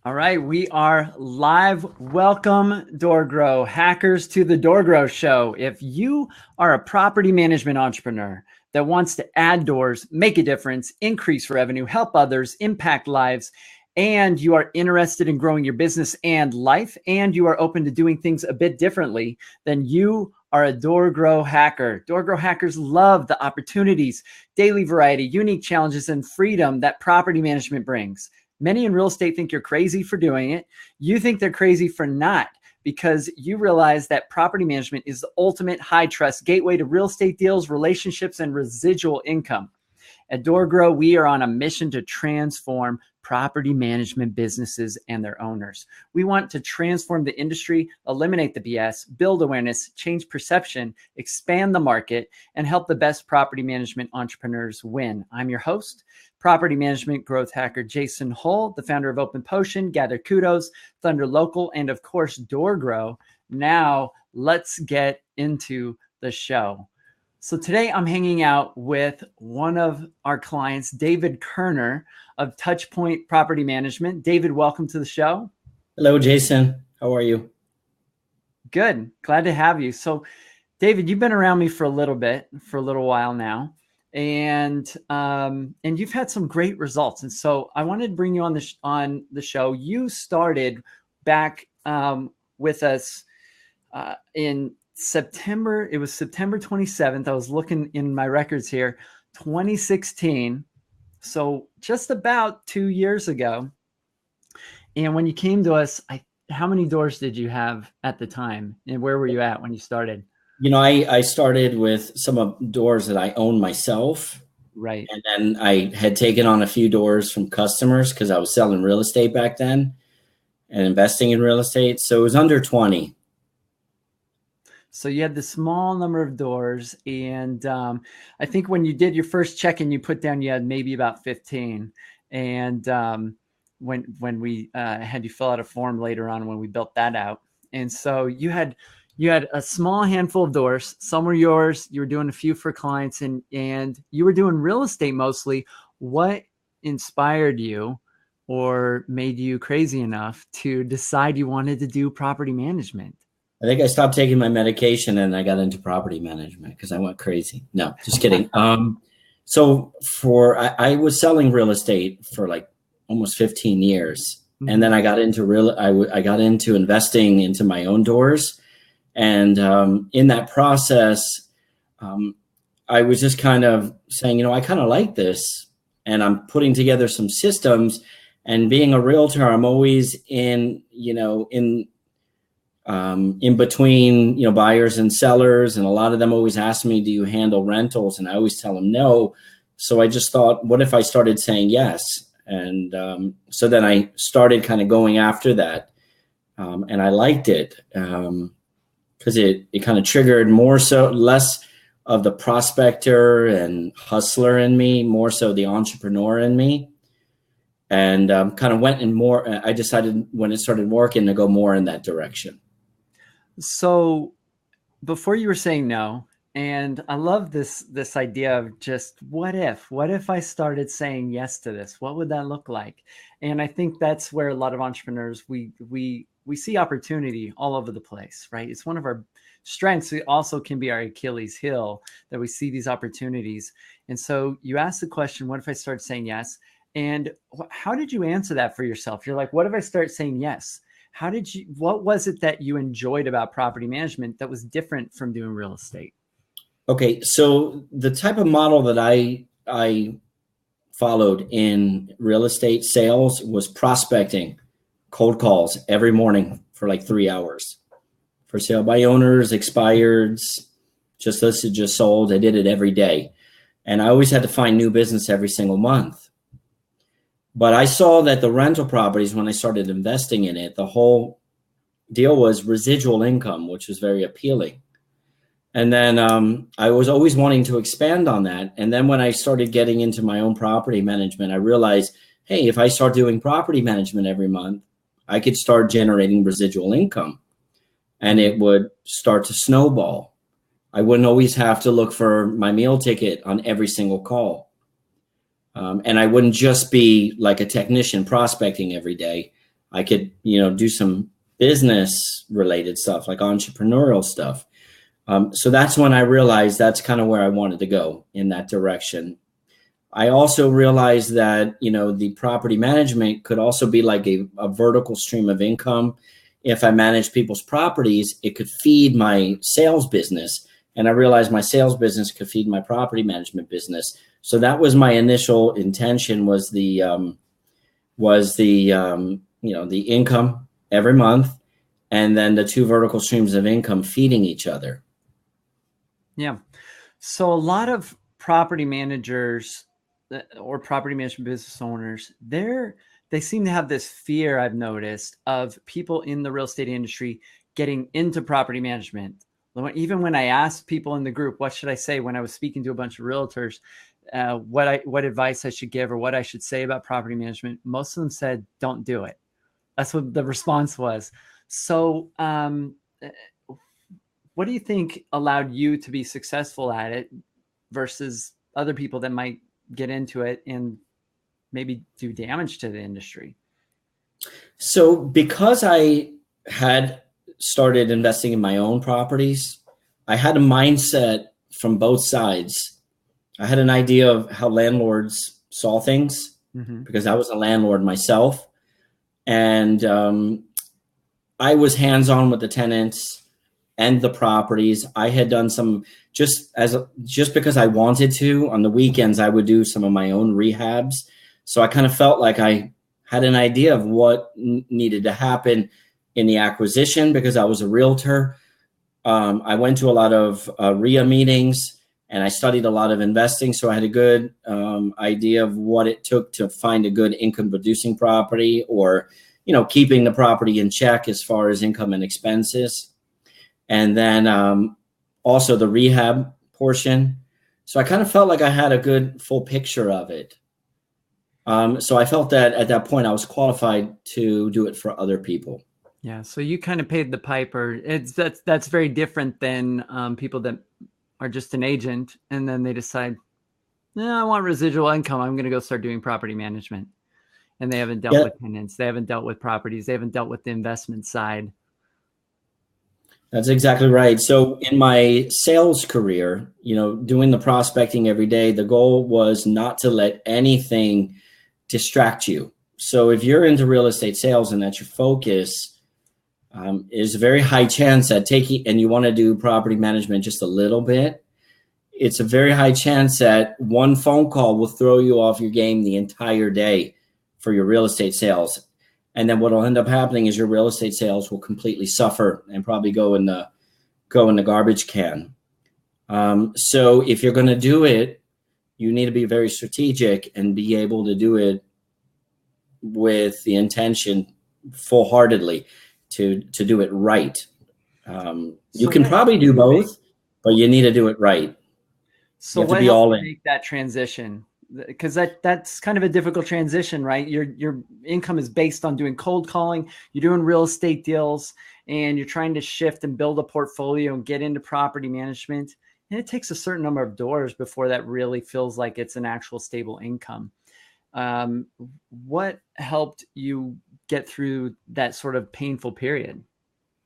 All right, we are live. Welcome, DoorGrow hackers, to the DoorGrow show. If you are a property management entrepreneur that wants to add doors, make a difference, increase revenue, help others, impact lives, and you are interested in growing your business and life, and you are open to doing things a bit differently, then you are a DoorGrow hacker. DoorGrow hackers love the opportunities, daily variety, unique challenges, and freedom that property management brings. Many in real estate think you're crazy for doing it. You think they're crazy for not, because you realize that property management is the ultimate high trust gateway to real estate deals, relationships, and residual income. At DoorGrow, we are on a mission to transform property management businesses and their owners. We want to transform the industry, eliminate the BS, build awareness, change perception, expand the market, and help the best property management entrepreneurs win. I'm your host, property management growth hacker Jason Hull, the founder of Open Potion, Gather Kudos, Thunder Local, and of course, DoorGrow. Now, let's get into the show. So today I'm hanging out with one of our clients, David Kerner of Touchpoint Property Management. David, welcome to the show. Hello, Jason. How are you? Good. Glad to have you. So, David, you've been around me for a little while now, and you've had some great results. And so I wanted to bring you on the show. You started back with us in September. It was September 27th. I was looking in my records here, 2016. So just about 2 years ago. And when you came to us, how many doors did you have at the time? And where were you at when you started? You know, I started with some of doors that I own myself. Right. And then I had taken on a few doors from customers because I was selling real estate back then and investing in real estate. So it was under 20. So you had the small number of doors, and I think when you did your first check-in, you put down you had maybe about 15. And when we had you fill out a form later on when we built that out, and so you had a small handful of doors. Some were yours. You were doing a few for clients, and you were doing real estate mostly. What inspired you or made you crazy enough to decide you wanted to do property management? I think I stopped taking my medication and I got into property management because I went crazy. No, just kidding. So I was selling real estate for like almost 15 years. Mm-hmm. And then I got into I got into investing into my own doors. And in that process, I was just kind of saying, I kind of like this, and I'm putting together some systems. And being a realtor, I'm always in between, buyers and sellers. And a lot of them always ask me, do you handle rentals? And I always tell them no. So I just thought, what if I started saying yes? And so then I started kind of going after that. And I liked it because it kind of triggered less of the prospector and hustler in me, more so the entrepreneur in me. And kind of went in more, I decided when it started working to go more in that direction. So before you were saying no, and I love this idea of just what if I started saying yes to this? What would that look like? And I think that's where a lot of entrepreneurs, we see opportunity all over the place, right? It's one of our strengths. It also can be our Achilles heel that we see these opportunities. And so you ask the question, what if I start saying yes? And how did you answer that for yourself? You're like, what if I start saying yes? What was it that you enjoyed about property management that was different from doing real estate? Okay. So the type of model that I followed in real estate sales was prospecting, cold calls every morning for like 3 hours for sale by owners, expireds, just listed, just sold. I did it every day. And I always had to find new business every single month. But I saw that the rental properties, when I started investing in it, the whole deal was residual income, which was very appealing. And then I was always wanting to expand on that. And then when I started getting into my own property management, I realized, hey, if I start doing property management every month, I could start generating residual income and it would start to snowball. I wouldn't always have to look for my meal ticket on every single call. And I wouldn't just be like a technician prospecting every day. I could, do some business related stuff like entrepreneurial stuff. So that's when I realized that's kind of where I wanted to go in that direction. I also realized that, the property management could also be like a vertical stream of income. If I manage people's properties, it could feed my sales business. And I realized my sales business could feed my property management business. So that was my initial intention, was the income every month, and then the two vertical streams of income feeding each other. Yeah. So a lot of property managers or property management business owners, they seem to have this fear, I've noticed, of people in the real estate industry getting into property management. Even when I asked people in the group, what should I say when I was speaking to a bunch of realtors, what advice I should give or what I should say about property management, most of them said, don't do it. That's what the response was. So what do you think allowed you to be successful at it versus other people that might get into it and maybe do damage to the industry? So because I had started investing in my own properties, I had a mindset from both sides. I had an idea of how landlords saw things because I was a landlord myself. And I was hands-on with the tenants and the properties. I had done some just because I wanted to. On the weekends, I would do some of my own rehabs. So I kind of felt like I had an idea of what needed to happen in the acquisition because I was a realtor. I went to a lot of RIA meetings and I studied a lot of investing. So I had a good idea of what it took to find a good income producing property, or, keeping the property in check as far as income and expenses. And then also the rehab portion. So I kind of felt like I had a good full picture of it. So I felt that at that point I was qualified to do it for other people. Yeah. So you kind of paid the piper. That's very different than people that are just an agent and then they decide, I want residual income. I'm going to go start doing property management. And they haven't dealt with tenants. They haven't dealt with properties. They haven't dealt with the investment side. That's exactly right. So in my sales career, doing the prospecting every day, the goal was not to let anything distract you. So if you're into real estate sales and that's your focus, is a very high chance that and you want to do property management just a little bit, it's a very high chance that one phone call will throw you off your game the entire day for your real estate sales. And then what will end up happening is your real estate sales will completely suffer and probably go in the garbage can. So if you're going to do it, you need to be very strategic and be able to do it with the intention full-heartedly to do it right. You can probably do both, but you need to do it right. So what helped make that transition? Because that's kind of a difficult transition, right? Your income is based on doing cold calling. You're doing real estate deals, and you're trying to shift and build a portfolio and get into property management. And it takes a certain number of doors before that really feels like it's an actual stable income. What helped you get through that sort of painful period?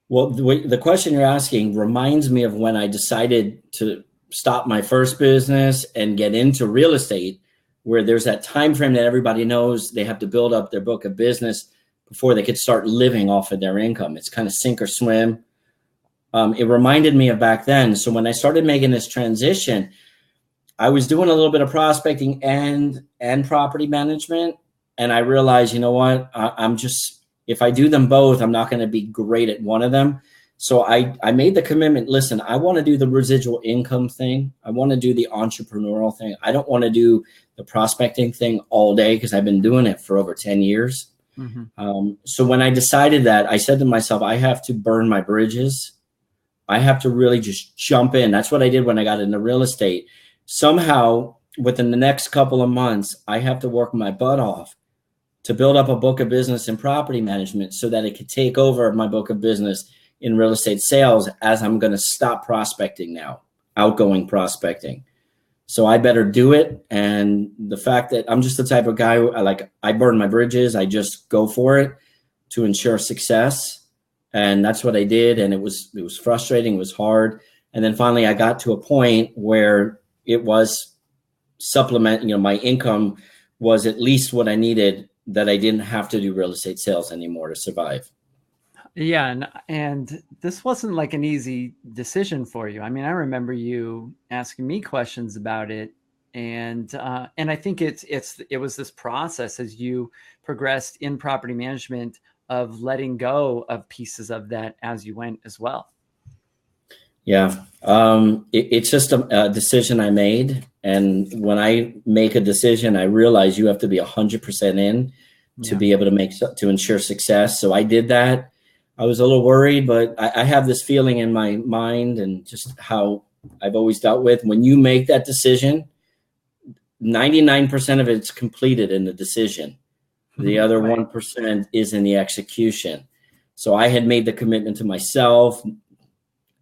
Well, the question you're asking reminds me of when I decided to stop my first business and get into real estate, where there's that time frame that everybody knows they have to build up their book of business before they could start living off of their income. It's kind of sink or swim. It reminded me of back then. So when I started making this transition, I was doing a little bit of prospecting and property management. And I realized, if I do them both, I'm not going to be great at one of them. So I made the commitment, listen, I want to do the residual income thing. I want to do the entrepreneurial thing. I don't want to do the prospecting thing all day because I've been doing it for over 10 years. So when I decided that, I said to myself, I have to burn my bridges. I have to really just jump in. That's what I did when I got into real estate. Somehow, within the next couple of months, I have to work my butt off to build up a book of business in property management so that it could take over my book of business in real estate sales, as I'm going to stop prospecting now, outgoing prospecting. So I better do it. And the fact that I'm just the type of guy who I burn my bridges, I just go for it. to ensure success. And that's what I did. And it was frustrating. It was hard. And then finally I got to a point where it was supplement, my income was at least what I needed, that I didn't have to do real estate sales anymore to survive. Yeah. And this wasn't like an easy decision for you. I mean, I remember you asking me questions about it. And I think it was this process as you progressed in property management of letting go of pieces of that as you went as well. Yeah. It's just a decision I made. And when I make a decision, I realize you have to be 100% in to be able to ensure success. So I did that. I was a little worried, but I have this feeling in my mind, and just how I've always dealt with, when you make that decision, 99% of it's completed in the decision. The other 1% is in the execution. So I had made the commitment to myself,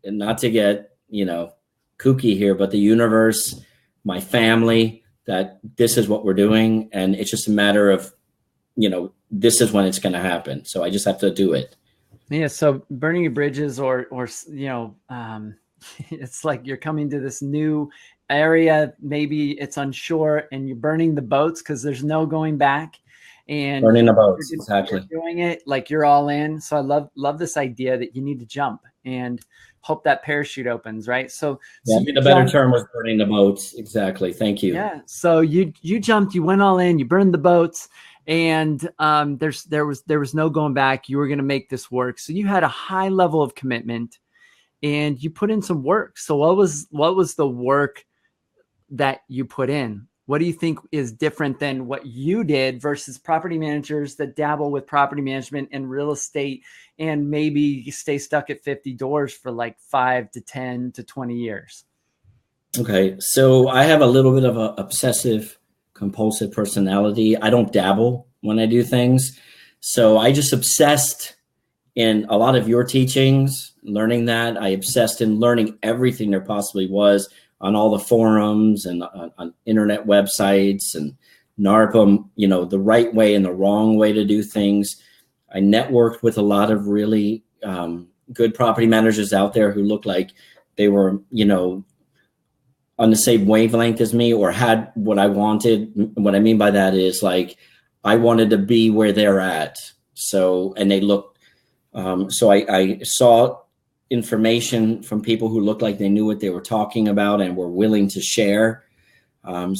and not to get, kooky here, but the universe, my family, that this is what we're doing. And it's just a matter of, this is when it's going to happen. So I just have to do it. Yeah. So burning your bridges or it's like you're coming to this new area. Maybe it's unsure and you're burning the boats because there's no going back. And burning the boats, exactly. You're doing it like you're all in. So I love this idea that you need to jump and hope that parachute opens, right? So the better term was burning the boats. Exactly. Thank you. Yeah. So you jumped, you went all in, you burned the boats, and there was no going back. You were going to make this work. So you had a high level of commitment, and you put in some work. So what was the work that you put in? What do you think is different than what you did versus property managers that dabble with property management and real estate and maybe stay stuck at 50 doors for like 5 to 10 to 20 years? Okay. So I have a little bit of an obsessive compulsive personality. I don't dabble when I do things. So I just obsessed in a lot of your teachings, learning that. I obsessed in learning everything there possibly was on all the forums and on internet websites and NARPM, the right way and the wrong way to do things. I networked with a lot of really good property managers out there who looked like they were, on the same wavelength as me, or had what I wanted. What I mean by that is, like, I wanted to be where they're at. So, and they looked, so I saw information from people who looked like they knew what they were talking about and were willing to share. I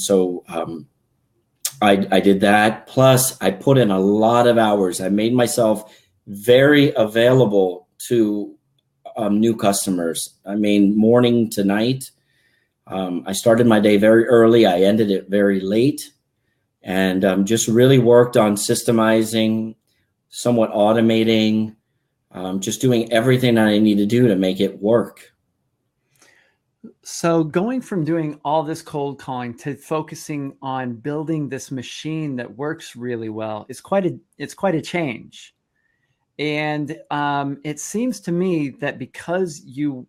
did that. Plus I put in a lot of hours. I made myself very available to new customers. I mean, morning to night. I started my day very early. I ended it very late, and just really worked on systemizing, somewhat automating, just doing everything that I need to do to make it work. So going from doing all this cold calling to focusing on building this machine that works really well is quite a change. And it seems to me that because you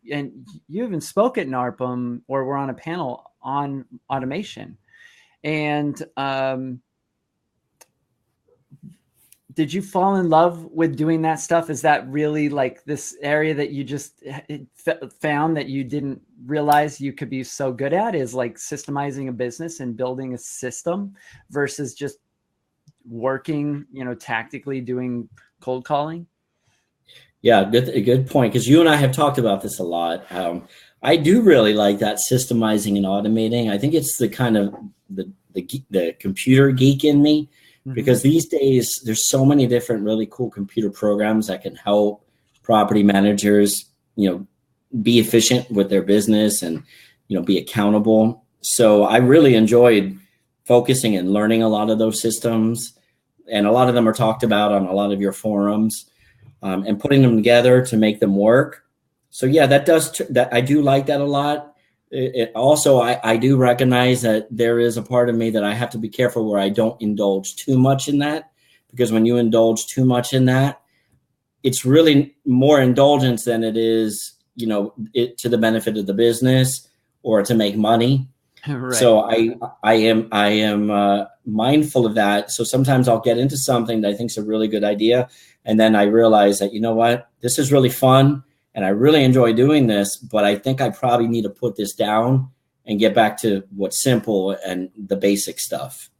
even spoke at NARPM or were on a panel on automation, and did you fall in love with doing that stuff? Is that really like this area that you just found that you didn't realize you could be so good at, is like systemizing a business and building a system versus just working, tactically doing cold calling? Yeah, good point. Because you and I have talked about this a lot. I do really like that systemizing and automating. I think it's the kind of the computer geek in me, because these days there's so many different really cool computer programs that can help property managers, be efficient with their business and, be accountable. So I really enjoyed focusing and learning a lot of those systems, and a lot of them are talked about on a lot of your forums, and putting them together to make them work. So yeah, that I do like that a lot. Also, I do recognize that there is a part of me that I have to be careful where I don't indulge too much in that, because when you indulge too much in that, it's really more indulgence than it is, it to the benefit of the business or to make money. Right. So I am mindful of that. So sometimes I'll get into something that I think is a really good idea, and then I realize that, you know what, this is really fun, and I really enjoy doing this, but I think I probably need to put this down and get back to what's simple and the basic stuff,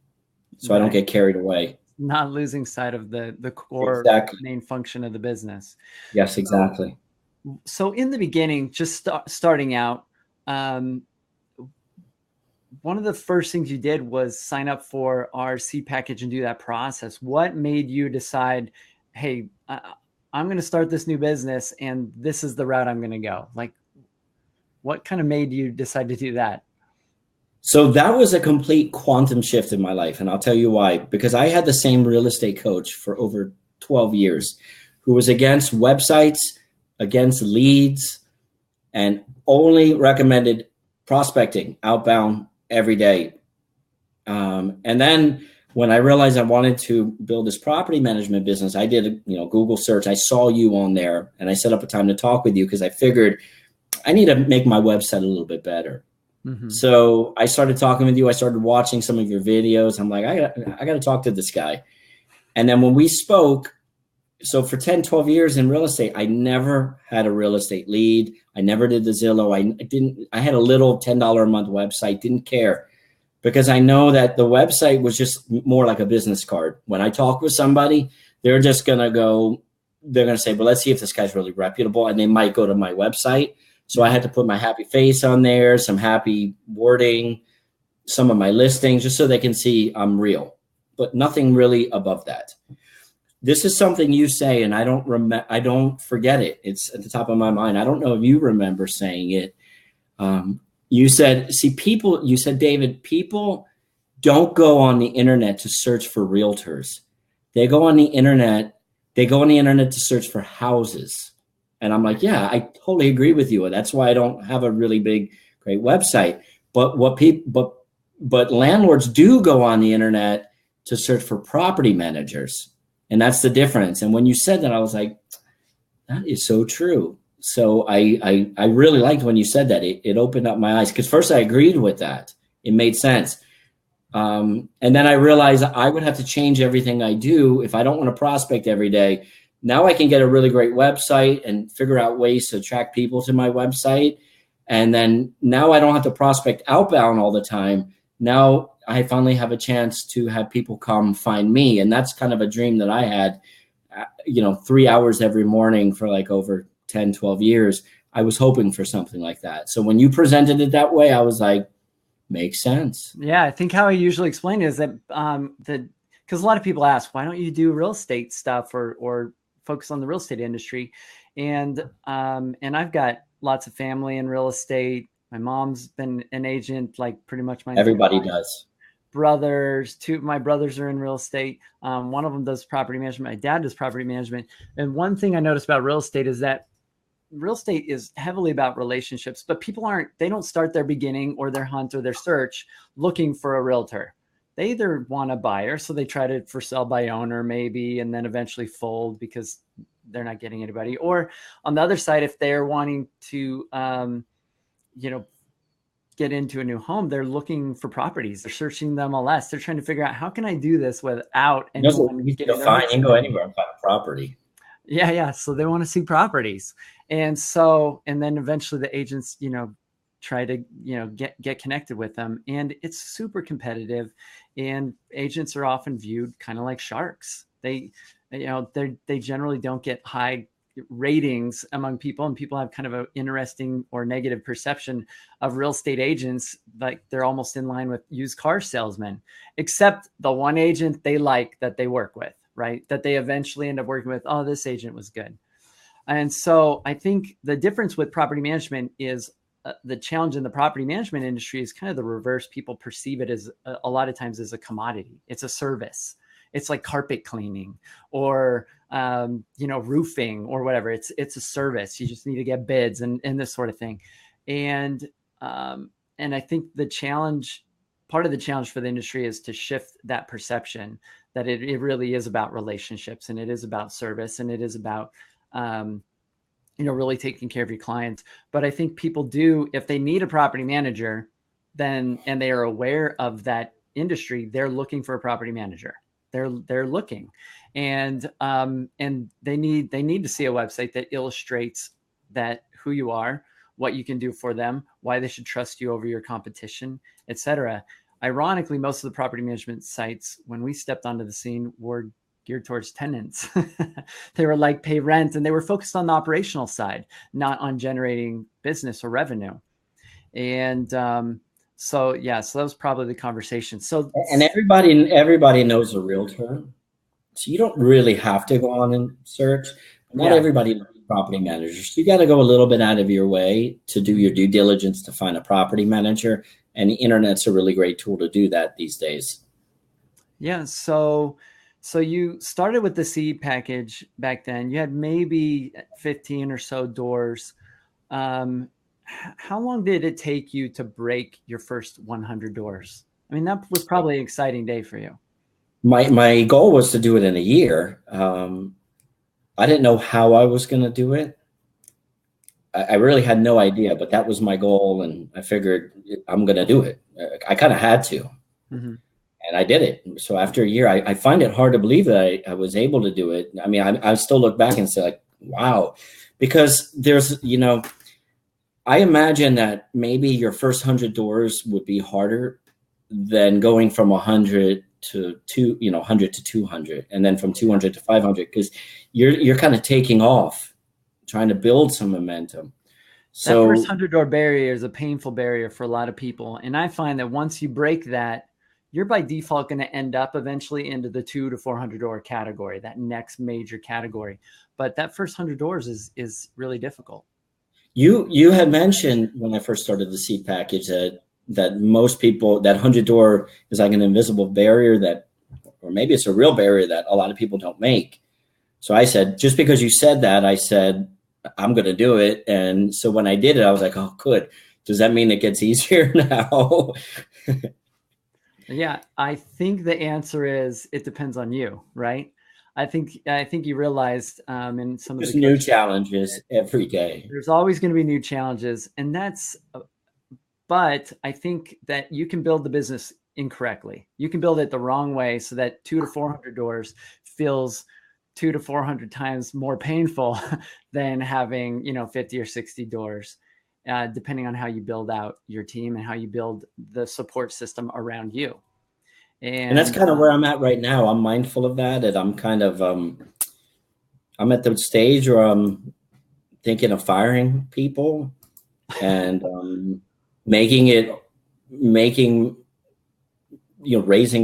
so I don't Right. get carried away. Not losing sight of the core Exactly. main function of the business. Yes, So, exactly. so in the beginning, just starting out, um, one of the first things you did was sign up for our seed package and do that process. What made you decide, hey, I'm going to start this new business and this is the route I'm going to go? Like, what kind of made you decide to do that? So that was a complete quantum shift in my life. And I'll tell you why. Because I had the same real estate coach for over 12 years who was against websites, against leads, and only recommended prospecting outbound every day. And then when I realized I wanted to build this property management business, I did a Google search. I saw you on there and I set up a time to talk with you because I figured I need to make my website a little bit better. Mm-hmm. So I started talking with you. I started watching some of your videos. I'm like, I got to talk to this guy. And then when we spoke, so for 10, 12 years in real estate, I never had a real estate lead. I never did the Zillow. I had a little $10 a month website, didn't care, because I know that the website was just more like a business card. When I talk with somebody, they're just going to say, well, let's see if this guy's really reputable. And they might go to my website. So I had to put my happy face on there, some happy wording, some of my listings, just so they can see I'm real, but nothing really above that. This is something you say, and I don't forget it. It's at the top of my mind. I don't know if you remember saying it. You said, David, people don't go on the internet to search for realtors. They go on the internet to search for houses. And I'm like, yeah, I totally agree with you. That's why I don't have a really great website. But but landlords do go on the internet to search for property managers. And that's the difference. And when you said that, I was like, that is so true. So I really liked when you said that. It opened up my eyes, because first I agreed with that. It made sense. And then I realized I would have to change everything I do if I don't want to prospect every day. Now I can get a really great website and figure out ways to attract people to my website. And then now I don't have to prospect outbound all the time. Now I finally have a chance to have people come find me. And that's kind of a dream that I had, 3 hours every morning for like over 10, 12 years. I was hoping for something like that. So when you presented it that way, I was like, makes sense. Yeah, I think how I usually explain it is that because a lot of people ask, why don't you do real estate stuff or focus on the real estate industry? And I've got lots of family in real estate. My mom's been an agent like pretty much my entire Everybody life. does. Two of my brothers are in real estate. One of them does property management. My dad does property management. And one thing I noticed about real estate is that real estate is heavily about relationships, but people they don't start their beginning or their hunt or their search looking for a realtor. They either want a buyer, so they try to for sell by owner maybe, and then eventually fold because they're not getting anybody. Or on the other side, if they're wanting to, get into a new home, they're looking for properties. They're searching them MLS. They're trying to figure out, how can I do this without anyone getting their hopes You can go anywhere and find a property. Yeah. So they want to see properties. And then eventually the agents, try to, get connected with them. And it's super competitive. And agents are often viewed kind of like sharks. They generally don't get high ratings among people, and people have kind of an interesting or negative perception of real estate agents, like they're almost in line with used car salesmen, except the one agent they like that they work with, right? That they eventually end up working with. Oh, this agent was good. And so I think the difference with property management is the challenge in the property management industry is kind of the reverse. People perceive it as a lot of times as a commodity. It's a service. It's like carpet cleaning or, roofing or whatever. It's a service. You just need to get bids and this sort of thing. And I think part of the challenge for the industry is to shift that perception that it really is about relationships, and it is about service, and it is about, really taking care of your clients. But I think people do, if they need a property manager, then, and they are aware of that industry, they're looking for a property manager. They're looking, and they need to see a website that illustrates that who you are, what you can do for them, why they should trust you over your competition, etc. Ironically, most of the property management sites, when we stepped onto the scene, were geared towards tenants. They were like pay rent, and they were focused on the operational side, not on generating business or revenue. And so that was probably the conversation. So, and everybody knows a realtor, so you don't really have to go on and search. Not everybody knows property managers. You got to go a little bit out of your way to do your due diligence to find a property manager, and the internet's a really great tool to do that these days. Yeah. So you started with the seed package back then. You had maybe 15 or so doors. How long did it take you to break your first 100 doors? I mean, that was probably an exciting day for you. My goal was to do it in a year. I didn't know how I was going to do it. I really had no idea, but that was my goal, and I figured I'm going to do it. I kind of had to, and I did it. So after a year, I find it hard to believe that I was able to do it. I mean, I still look back and say, like, wow, because there's, I imagine that maybe your first 100 doors would be harder than going from 100 to 100 to 200, and then from 200 to 500, because you're kind of taking off, trying to build some momentum. So that first 100-door barrier is a painful barrier for a lot of people, and I find that once you break that, you're by default going to end up eventually into the 200 to 400 door category, that next major category. But that first 100 doors is really difficult. You had mentioned when I first started the seed package that most people, that 100 door is like an invisible barrier that, or maybe it's a real barrier that a lot of people don't make. So I said, just because you said that, I said, I'm going to do it. And so when I did it, I was like, oh, good. Does that mean it gets easier now? Yeah, I think the answer is it depends on you, right? I think you realized in some of the new challenges every day. There's always going to be new challenges, and but I think that you can build the business incorrectly. You can build it the wrong way so that 200 to 400 doors feels 200 to 400 times more painful than having 50 or 60 doors, depending on how you build out your team and how you build the support system around you. And that's kind of where I'm at right now. I'm mindful of that, and I'm kind of I'm at the stage where I'm thinking of firing people and raising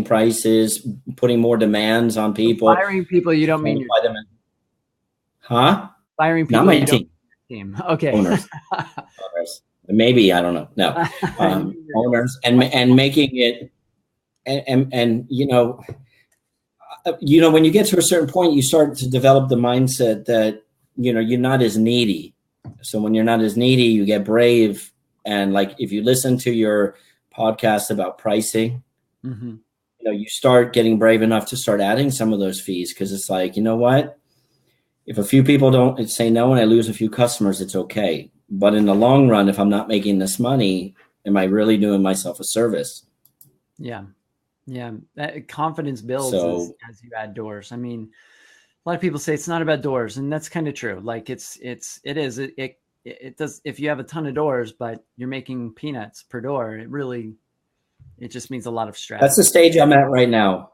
prices, putting more demands on people. Firing people, you don't mean your team. Huh? Firing people, not my team. Okay. Owners. Maybe, I don't know. No. Owners and making it. And when you get to a certain point, you start to develop the mindset that, you're not as needy. So when you're not as needy, you get brave. And like, if you listen to your podcast about pricing, you start getting brave enough to start adding some of those fees. Cause it's like, you know what, if a few people don't say no and I lose a few customers, it's okay. But in the long run, if I'm not making this money, am I really doing myself a service? Yeah. Yeah, that confidence builds as you add doors. I mean, a lot of people say it's not about doors, and that's kind of true. Like it does. If you have a ton of doors, but you're making peanuts per door, it just means a lot of stress. That's the stage I'm at right now.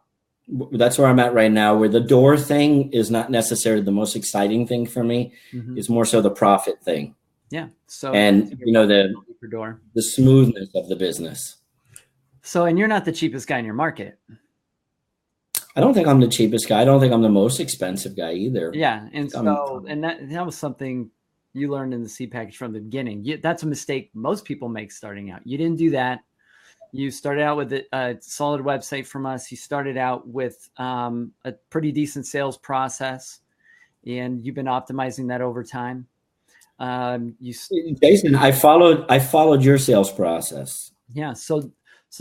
That's where I'm at right now, where the door thing is not necessarily the most exciting thing for me. It's more so the profit thing. Yeah. So and the smoothness of the business. So, and you're not the cheapest guy in your market. I don't think I'm the cheapest guy. I don't think I'm the most expensive guy either. Yeah. And that was something you learned in the seed package from the beginning. That's a mistake most people make starting out. You didn't do that. You started out with a solid website from us. You started out with a pretty decent sales process, and you've been optimizing that over time. Jason, I followed your sales process. Yeah. So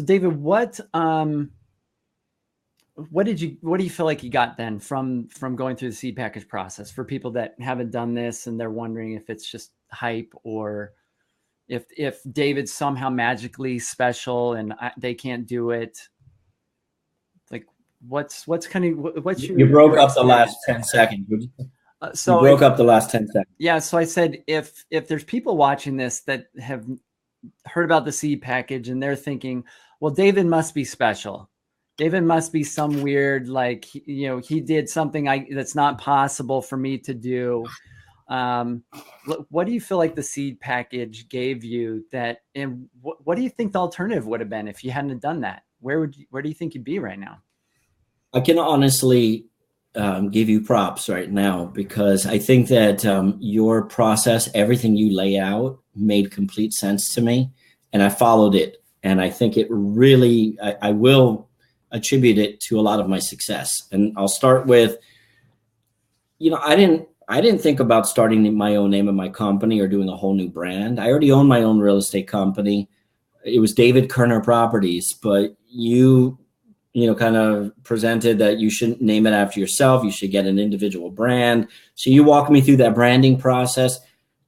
David, what do you feel like you got then from going through the seed package process for people that haven't done this and they're wondering if it's just hype or if David's somehow magically special and they can't do it, like what's your, you broke your up the last experience? 10 seconds. So you broke up the last 10 seconds. Yeah. So I said, if there's people watching this that have heard about the seed package and they're thinking, well, David must be special. David must be some weird, like, he did something that's not possible for me to do. What do you feel like the seed package gave you that, and what do you think the alternative would have been if you hadn't done that? Where do you think you'd be right now? I can honestly give you props right now, because I think that your process, everything you lay out, made complete sense to me, and I followed it. And I think it really, I will attribute it to a lot of my success. And I'll start with, I didn't think about starting my own name of my company or doing a whole new brand. I already own my own real estate company. It was David Kerner Properties, but you kind of presented that you shouldn't name it after yourself. You should get an individual brand. So you walked me through that branding process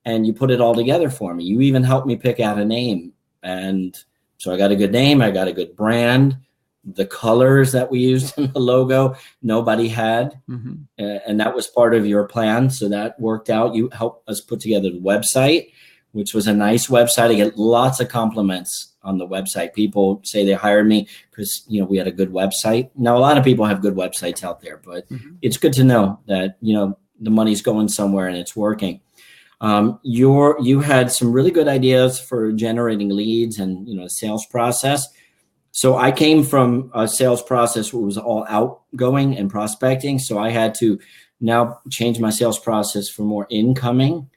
and you put it all together for me. You even helped me pick out a name. And so I got a good name. I got a good brand. The colors that we used in the logo, nobody had. Mm-hmm. And that was part of your plan. So that worked out. You helped us put together the website, which was a nice website. I get lots of compliments on the website. People say they hired me because, we had a good website. Now, a lot of people have good websites out there, but it's good to know that, the money's going somewhere and it's working. You had some really good ideas for generating leads and, the sales process. So I came from a sales process where it was all outgoing and prospecting. So I had to now change my sales process for more incoming.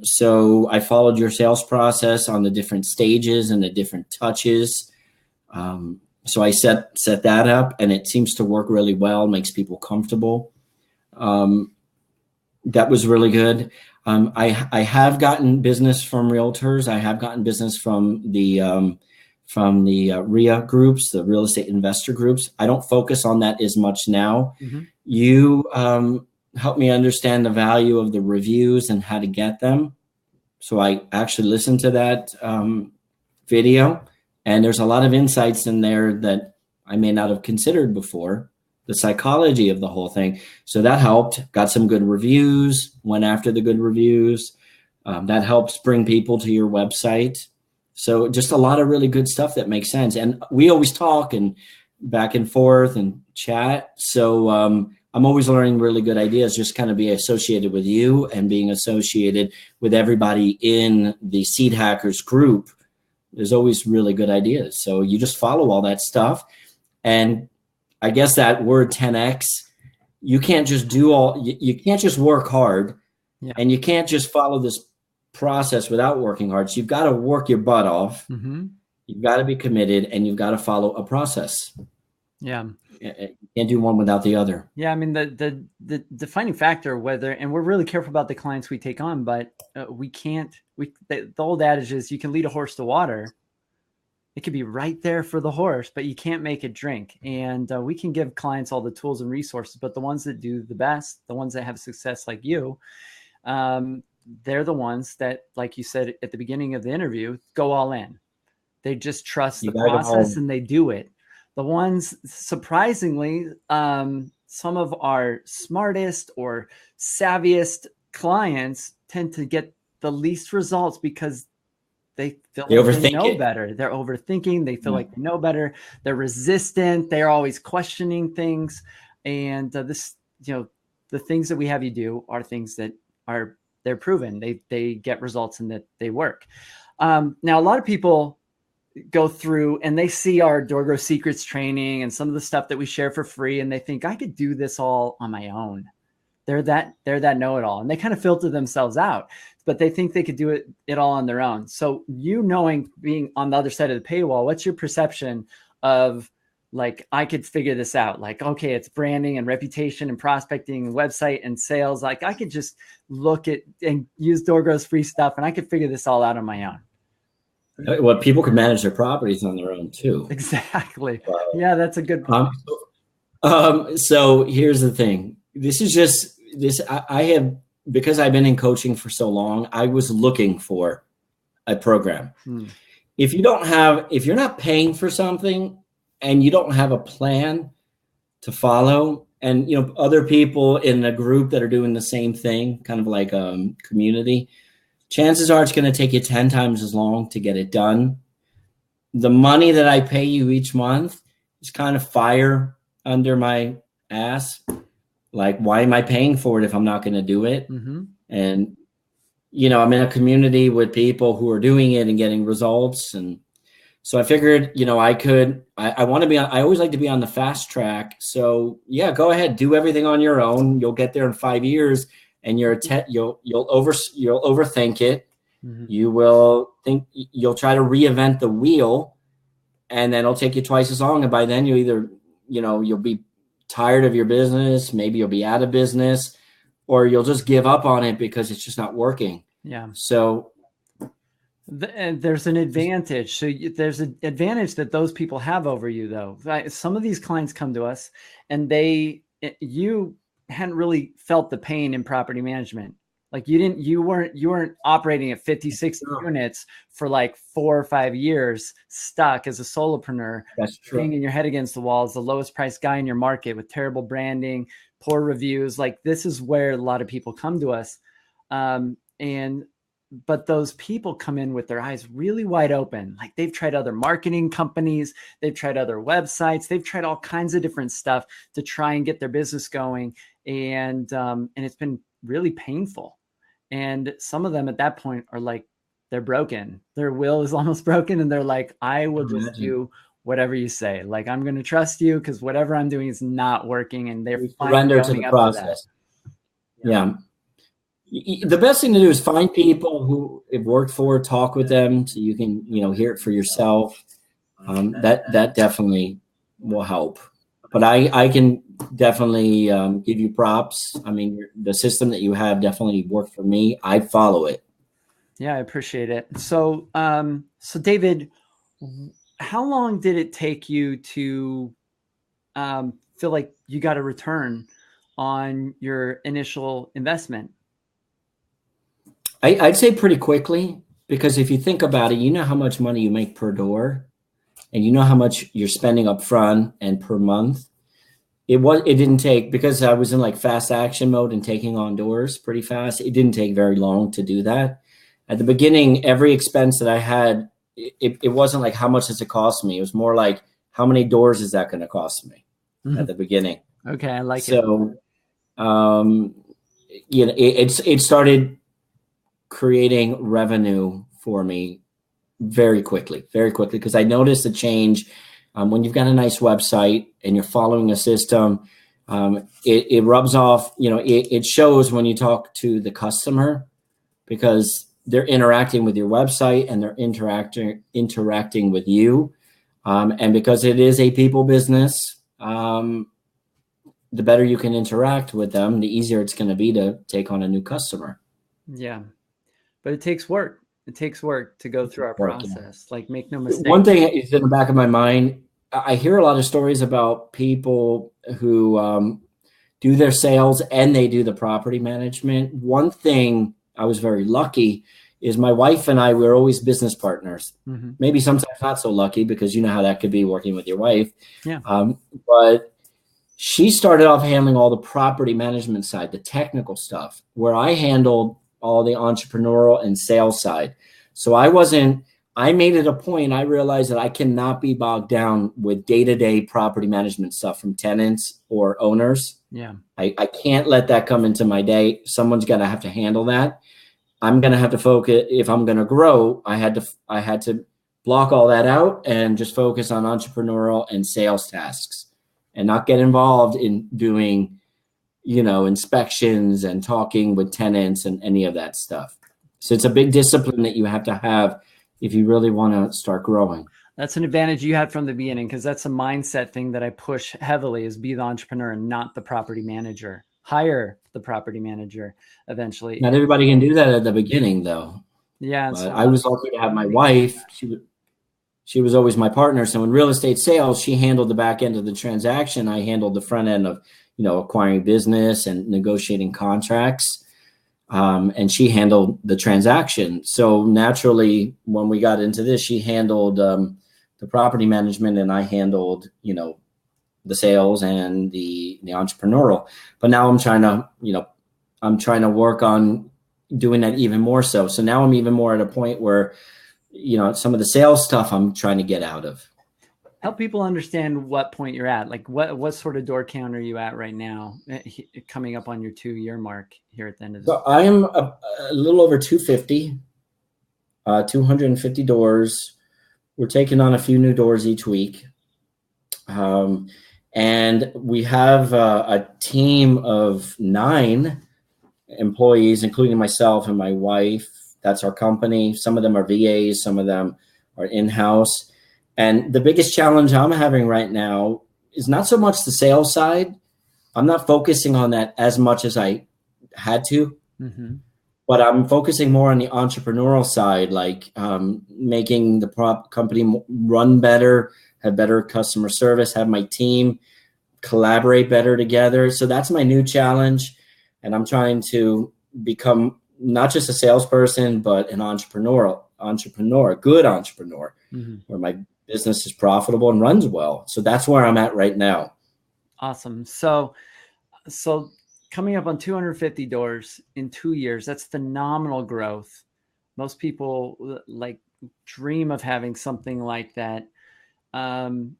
So I followed your sales process on the different stages and the different touches. So I set that up, and it seems to work really well, makes people comfortable. That was really good. I have gotten business from realtors. I have gotten business from the RIA groups, the real estate investor groups. I don't focus on that as much now. Mm-hmm. You helped me understand the value of the reviews and how to get them. So I actually listened to that video, and there's a lot of insights in there that I may not have considered before, the psychology of the whole thing. So that helped. Got some good reviews, went after the good reviews. That helps bring people to your website. So just a lot of really good stuff that makes sense. And we always talk and back and forth and chat. So I'm always learning really good ideas, just kind of be associated with you and being associated with everybody in the Seed Hackers group. There's always really good ideas. So you just follow all that stuff. And I guess that word 10X, you can't just you can't just work hard, and you can't just follow this process without working hard. So you've got to work your butt off. Mm-hmm. You've got to be committed, and you've got to follow a process. Yeah. You can't do one without the other. Yeah. I mean, the defining factor, and we're really careful about the clients we take on, but the old adage is you can lead a horse to water. It could be right there for the horse, but you can't make it drink. And we can give clients all the tools and resources, but the ones that do the best, the ones that have success like you, they're the ones that, like you said at the beginning of the interview, go all in. They just trust the process and they do it. The ones, surprisingly, some of our smartest or savviest clients tend to get the least results because they feel like they know better. They're overthinking. They feel like they know better. They're resistant. They're always questioning things. And the things that we have you do are things that they're proven. They get results and that they work. Now, a lot of people go through and they see our DoorGrow Secrets training and some of the stuff that we share for free, and they think I could do this all on my own. They're that know-it-all, and they kind of filter themselves out, but they think they could do it all on their own. So knowing, being on the other side of the paywall, what's your perception of, like, I could figure this out? Like, okay, it's branding and reputation and prospecting and website and sales. Like, I could just look at and use DoorGrow's free stuff and I could figure this all out on my own. Well, people can manage their properties on their own too. Exactly. Yeah, that's a good point. So here's the thing. This is just I have, because I've been in coaching for so long, I was looking for a program. If you're not paying for something and you don't have a plan to follow, and other people in a group that are doing the same thing, kind of like a community, chances are it's going to take you 10 times as long to get it done. The money that I pay you each month is kind of fire under my ass. Like, why am I paying for it if I'm not going to do it? And, I'm in a community with people who are doing it and getting results. And so I figured, I want to I always like to be on the fast track. So yeah, go ahead, do everything on your own. You'll get there in 5 years, and you'll overthink it. You will think, you'll try to reinvent the wheel, and then it'll take you twice as long. And by then you'll be tired of your business. Maybe you'll be out of business, or you'll just give up on it because it's just not working. Yeah. So and there's an advantage. So there's an advantage that those people have over you, though. Some of these clients come to us, and you hadn't really felt the pain in property management. Like you weren't operating at 56 units for like 4 or 5 years, stuck as a solopreneur. That's true. Banging your head against the wall as the lowest priced guy in your market with terrible branding, poor reviews. Like, this is where a lot of people come to us. But those people come in with their eyes really wide open. Like, they've tried other marketing companies, they've tried other websites, they've tried all kinds of different stuff to try and get their business going. And it's been really painful. And some of them at that point are like, they're broken. Their will is almost broken. And they're like, I will just do whatever you say. Like, I'm going to trust you because whatever I'm doing is not working. And they're surrender to the process. Yeah. The best thing to do is find people who it worked for, talk with them so you can, hear it for yourself. That definitely will help. But I can definitely give you props. I mean, the system that you have definitely worked for me. I follow it. Yeah, I appreciate it. So, David, how long did it take you to feel like you got a return on your initial investment? I'd say pretty quickly, because if you think about it, you know how much money you make per door, and you know how much you're spending up front and per month. It didn't take, because I was in like fast action mode and taking on doors pretty fast. It didn't take very long to do that. At the beginning, every expense that I had, it wasn't like, how much does it cost me? It was more like, how many doors is that going to cost me at the beginning? Okay. I like it. So, it started creating revenue for me very quickly, because I noticed a change when you've got a nice website and you're following a system. It rubs off, it shows when you talk to the customer, because they're interacting with your website and they're interacting with you. And because it is a people business, the better you can interact with them, the easier it's going to be to take on a new customer. Yeah. But it takes work. It takes work to go through our process. Yeah. Like, make no mistake. One thing is in the back of my mind. I hear a lot of stories about people who do their sales and they do the property management. One thing, I was very lucky, is my wife and I were always business partners. Mm-hmm. Maybe sometimes not so lucky, because you know how that could be working with your wife. Yeah. But she started off handling all the property management side, the technical stuff, where I handled all the entrepreneurial and sales side. So I made it a point. I realized that I cannot be bogged down with day-to-day property management stuff from tenants or owners. Yeah. I can't let that come into my day. Someone's going to have to handle that. I'm going to have to focus. If I'm going to grow, I had to block all that out and just focus on entrepreneurial and sales tasks, and not get involved in doing inspections and talking with tenants and any of that stuff. So it's a big discipline that you have to have if you really want to start growing. That's an advantage you had from the beginning, because that's a mindset thing that I push heavily, is be the entrepreneur and not the property manager. Hire the property manager eventually. Not everybody can do that at the beginning, though. Yeah. I was lucky to have my wife. She was always my partner. So in real estate sales, she handled the back end of the transaction. I handled the front end of acquiring business and negotiating contracts. and she handled the transaction. So naturally, when we got into this, she handled the property management, and I handled, the sales and the entrepreneurial. But now I'm trying to work on doing that even more so. So now I'm even more at a point where, some of the sales stuff I'm trying to get out of. Help people understand what point you're at. Like what sort of door count are you at right now, coming up on your 2-year mark here at the end of this? So I am a little over 250, 250 doors. We're taking on a few new doors each week. And we have a team of 9 employees, including myself and my wife. That's our company. Some of them are VAs, some of them are in-house. And the biggest challenge I'm having right now is not so much the sales side. I'm not focusing on that as much as I had to, but I'm focusing more on the entrepreneurial side, like making the company run better, have better customer service, have my team collaborate better together. So that's my new challenge. And I'm trying to become not just a salesperson, but an entrepreneur, a good entrepreneur, where my business is profitable and runs well. So that's where I'm at right now. Awesome. So coming up on 250 doors in 2 years, that's phenomenal growth. Most people dream of having something like that. Any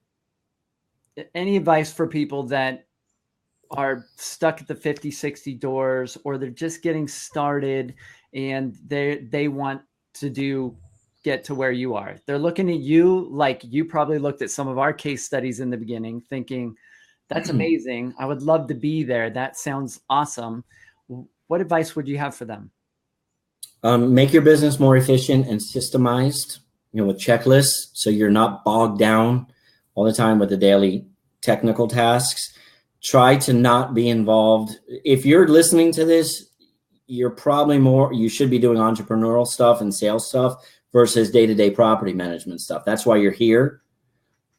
advice for people that are stuck at the 50, 60 doors, or they're just getting started and they want to get to where you are? They're looking at you like you probably looked at some of our case studies in the beginning thinking, that's amazing. I would love to be there. That sounds awesome. What advice would you have for them? Make your business more efficient and systemized, with checklists, so you're not bogged down all the time with the daily technical tasks. Try to not be involved. If you're listening to this, you should be doing entrepreneurial stuff and sales stuff versus day-to-day property management stuff. That's why you're here.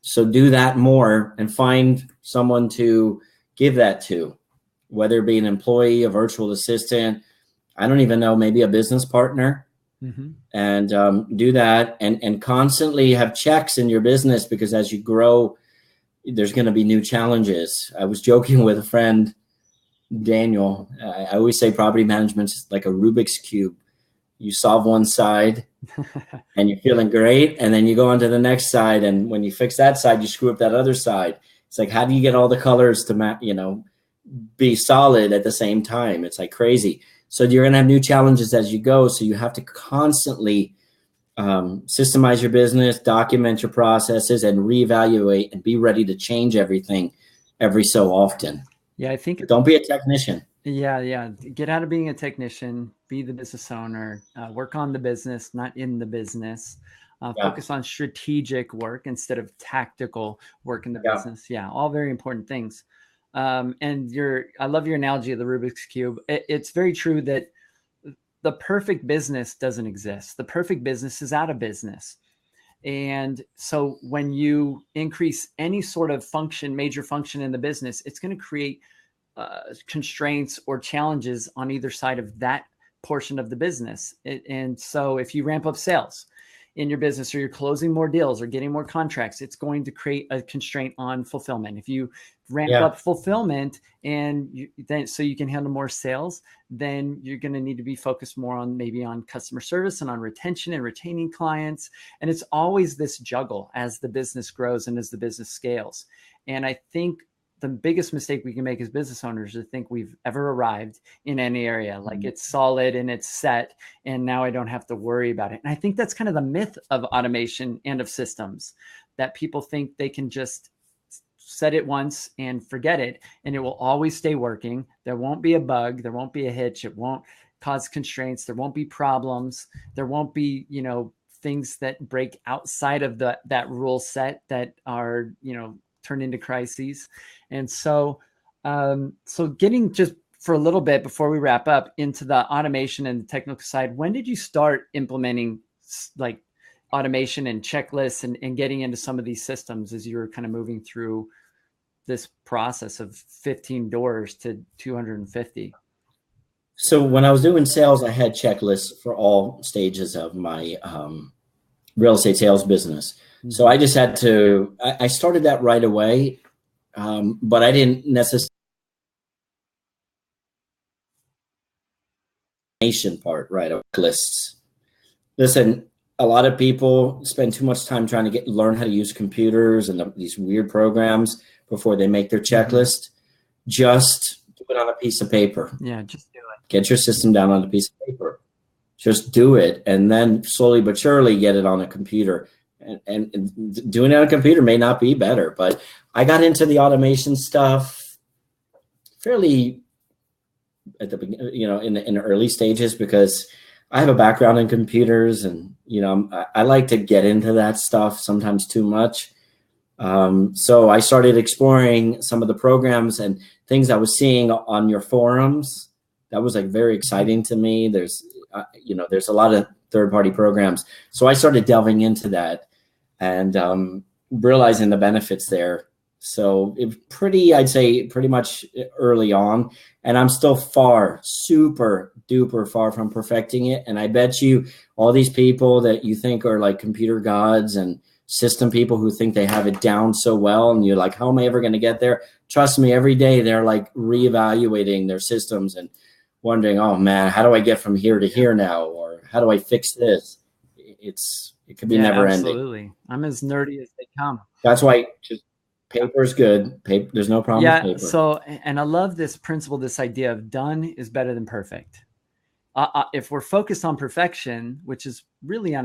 So do that more and find someone to give that to, whether it be an employee, a virtual assistant, I don't even know, maybe a business partner, and do that and constantly have checks in your business, because as you grow, there's going to be new challenges. I was joking with a friend, Daniel. I always say property management's like a Rubiks Cube. You solve one side and you're feeling great. And then you go on to the next side. And when you fix that side, you screw up that other side. It's like, how do you get all the colors to be solid at the same time? It's like crazy. So you're going to have new challenges as you go. So you have to constantly systemize your business, document your processes, and reevaluate and be ready to change everything every so often. Yeah, I think. Don't be a technician. Yeah. Get out of being a technician, be the business owner, work on the business, not in the business. Focus on strategic work instead of tactical work in the business. Yeah, all very important things. And I love your analogy of the Rubik's Cube. It's very true that the perfect business doesn't exist. The perfect business is out of business. And so when you increase any sort of major function in the business, it's going to create constraints or challenges on either side of that portion of the business. And so if you ramp up sales in your business, or you're closing more deals or getting more contracts, it's going to create a constraint on fulfillment. If you ramp up fulfillment so you can handle more sales, then you're going to need to be focused more on customer service and on retention and retaining clients. And it's always this juggle as the business grows and as the business scales. And I think the biggest mistake we can make as business owners is to think we've ever arrived in any area, like it's solid and it's set, and now I don't have to worry about it. And I think that's kind of the myth of automation and of systems, that people think they can just set it once and forget it, and it will always stay working. There won't be a bug. There won't be a hitch. It won't cause constraints. There won't be problems. There won't be, things that break outside of that rule set that are, turn into crises. And so getting just for a little bit before we wrap up into the automation and the technical side, when did you start implementing like automation and checklists and getting into some of these systems as you were kind of moving through this process of 15 doors to 250? So when I was doing sales, I had checklists for all stages of my real estate sales business. So I just had to, I started that right away, but I didn't necessarily part, right? Lists. Listen, a lot of people spend too much time trying to learn how to use computers and these weird programs before they make their checklist. Just do it on a piece of paper. Yeah, just do it. Get your system down on a piece of paper. Just do it, and then slowly but surely get it on a computer. And doing it on a computer may not be better, but I got into the automation stuff fairly at the beginning, in the early stages, because I have a background in computers, and I like to get into that stuff sometimes too much. So I started exploring some of the programs and things I was seeing on your forums. That was like very exciting to me. There's a lot of third-party programs, so I started delving into that and realizing the benefits there. So I'd say pretty much early on, and I'm still super duper far from perfecting it. And I bet you all these people that you think are like computer gods and system people who think they have it down so well, and you're like, how am I ever going to get there? Trust me, every day they're like reevaluating their systems and wondering, oh man, how do I get from here to here now? Or how do I fix this? It could be never ending. Absolutely. I'm as nerdy as they come. That's why just paper is good. Paper, there's no problem with paper. So, and I love this principle, this idea of done is better than perfect. If we're focused on perfection, which is really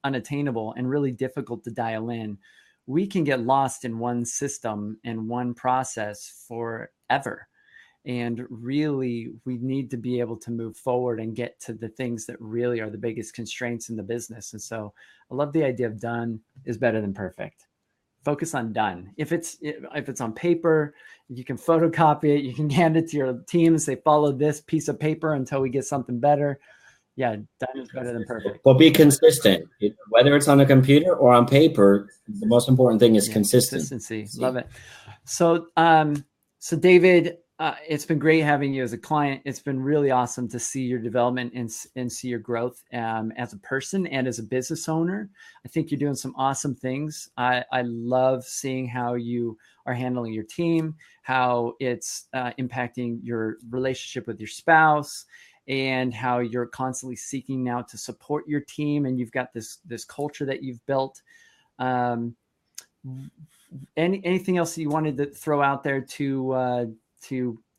unattainable and really difficult to dial in, we can get lost in one system and one process forever. And really, we need to be able to move forward and get to the things that really are the biggest constraints in the business. And so I love the idea of done is better than perfect. Focus on done. If it's on paper, you can photocopy it. You can hand it to your team and say, follow this piece of paper until we get something better. Yeah, done is better than perfect. Well, be consistent. Whether it's on a computer or on paper, the most important thing is consistency. Love it. So, so David, it's been great having you as a client. It's been really awesome to see your development and see your growth as a person and as a business owner. I think you're doing some awesome things. I love seeing how you are handling your team, how it's impacting your relationship with your spouse, and how you're constantly seeking now to support your team. And you've got this culture that you've built. Anything else that you wanted to throw out there to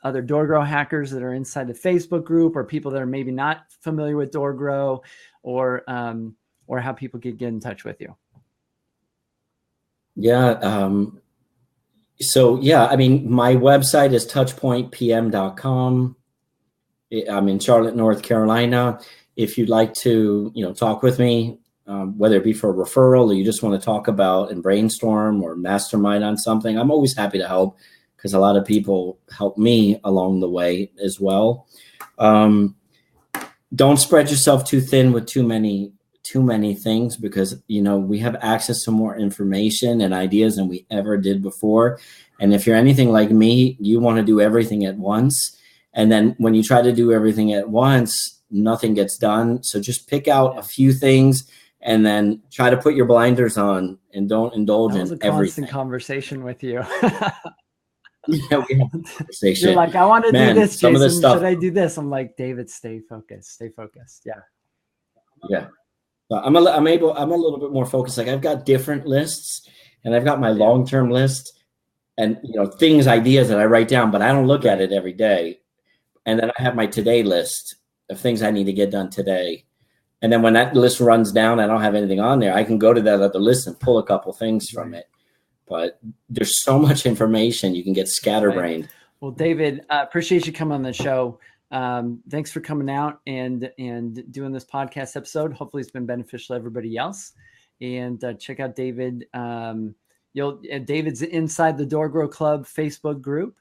other DoorGrow hackers that are inside the Facebook group, or people that are maybe not familiar with DoorGrow, or how people could get in touch with you? Yeah. So yeah, I mean, my website is touchpointpm.com. I'm in Charlotte, North Carolina. If you'd like to, talk with me, whether it be for a referral or you just want to talk about and brainstorm or mastermind on something, I'm always happy to help, because a lot of people help me along the way as well. Don't spread yourself too thin with too many things, because we have access to more information and ideas than we ever did before. And if you're anything like me, you want to do everything at once. And then when you try to do everything at once, nothing gets done. So just pick out a few things and then try to put your blinders on and don't indulge in everything. That was a constant conversation with you. Yeah, we have a conversation. You're like, I want to do this, Jason. Should I do this? I'm like, David, stay focused. Yeah. Yeah. So I'm a little bit more focused. Like, I've got different lists, and I've got my long-term list and ideas that I write down, but I don't look at it every day. And then I have my today list of things I need to get done today. And then when that list runs down, I don't have anything on there, I can go to that other list and pull a couple things from it. But there's so much information, you can get scatterbrained. Right. Well, David, appreciate you coming on the show. Thanks for coming out and doing this podcast episode. Hopefully it's been beneficial to everybody else. And check out David. David's inside the DoorGrow Club Facebook group.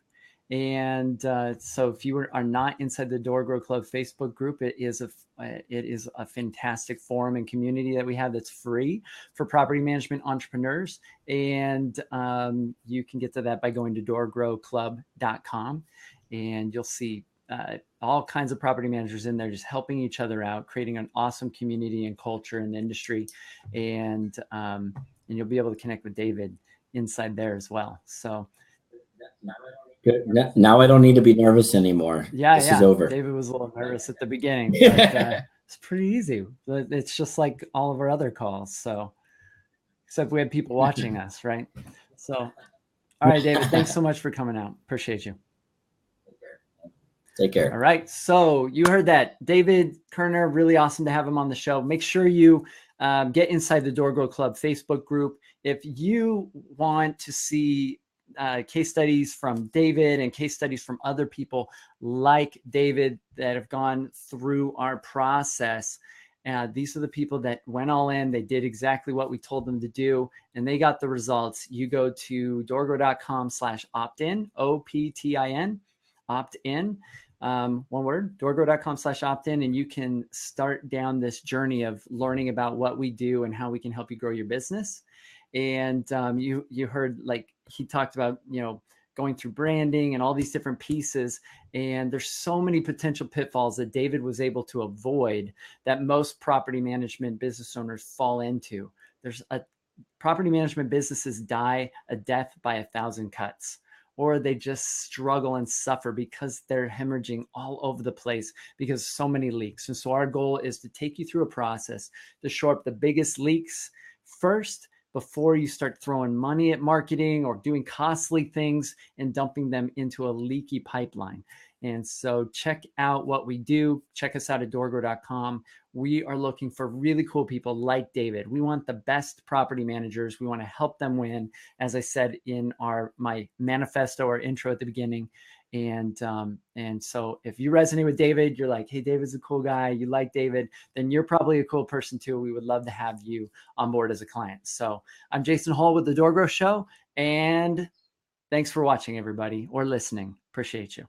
And so if you are not inside the DoorGrow Club Facebook group, it is a fantastic forum and community that we have that's free for property management entrepreneurs. And you can get to that by going to doorgrowclub.com, and you'll see all kinds of property managers in there, just helping each other out, creating an awesome community and culture in the industry. And you'll be able to connect with David inside there as well. So good. Now I don't need to be nervous anymore. Yeah, this is over. David was a little nervous at the beginning, but it's pretty easy. It's just like all of our other calls. So except we had people watching us, right? So, all right, David, thanks so much for coming out. Appreciate you. Take care. All right. So you heard that. David Kerner, really awesome to have him on the show. Make sure you get inside the DoorGrow Club Facebook group. If you want to see case studies from David and case studies from other people like David that have gone through our process, these are the people that went all in. They did exactly what we told them to do, and they got the results. You go to doorgrow.com/opt-in, OPTIN, opt-in, one word, doorgrow.com/opt-in, and you can start down this journey of learning about what we do and how we can help you grow your business. And you heard, like he talked about, going through branding and all these different pieces. And there's so many potential pitfalls that David was able to avoid that most property management business owners fall into. Property management businesses die a death by 1,000 cuts, or they just struggle and suffer because they're hemorrhaging all over the place because so many leaks. And so our goal is to take you through a process to shore up the biggest leaks first, before you start throwing money at marketing or doing costly things and dumping them into a leaky pipeline. And so check out what we do. Check us out at doorgrow.com. We are looking for really cool people like David. We want the best property managers. We want to help them win, as I said in my manifesto or intro at the beginning. And so if you resonate with David, you're like, hey, David's a cool guy, you like David, then you're probably a cool person too. We would love to have you on board as a client. So I'm Jason Hall with the DoorGrow Show, and thanks for watching, everybody, or listening. Appreciate you.